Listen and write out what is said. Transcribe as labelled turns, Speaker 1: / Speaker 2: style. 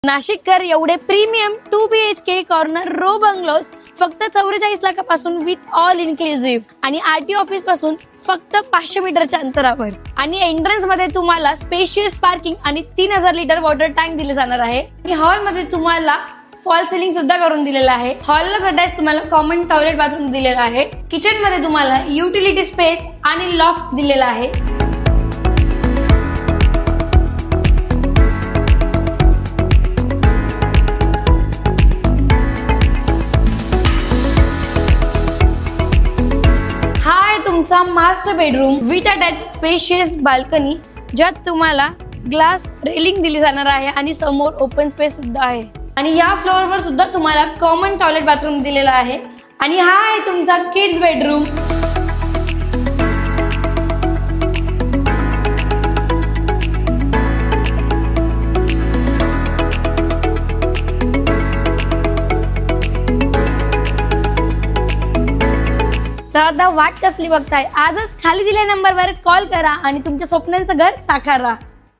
Speaker 1: नाशिककर एवढे premium 2 BHK corner row bungalows फक्त 44 लाखापासून विथ ऑल इन्क्लुसिव्ह आणि आरटी ऑफिस पासून फक्त 500 मीटरच्या अंतरावर आणि एंट्रन्स मध्ये तुम्हाला स्पेशियस पार्किंग आणि 3000 लिटर वॉटर टँक दिले जाणार आहे आणि हॉल मध्ये तुम्हाला फॉल सिलिंग सुद्धा करून दिलेला आहे. हॉललाच अटॅच तुम्हाला कॉमन टॉयलेट बाथरूम दिलेला आहे. किचन मध्ये तुम्हाला युटिलिटी स्पेस आणि लॉफ्ट दिलेला आहे. तुमचा master bedroom with attach spacious balcony ज्यात तुम्हाला ग्लास रेलिंग दिली जाणार आहे आणि समोर ओपन स्पेस सुद्धा आहे आणि या फ्लोअरवर सुद्धा तुम्हाला कॉमन टॉयलेट बाथरूम दिलेला आहे आणि हा आहे तुमचा किड्स बेडरूम. तर आता वाट कसली बघताय, आजच खाली दिलेल्या नंबरवर कॉल करा आणि तुमच्या स्वप्नांचं घर साकारा.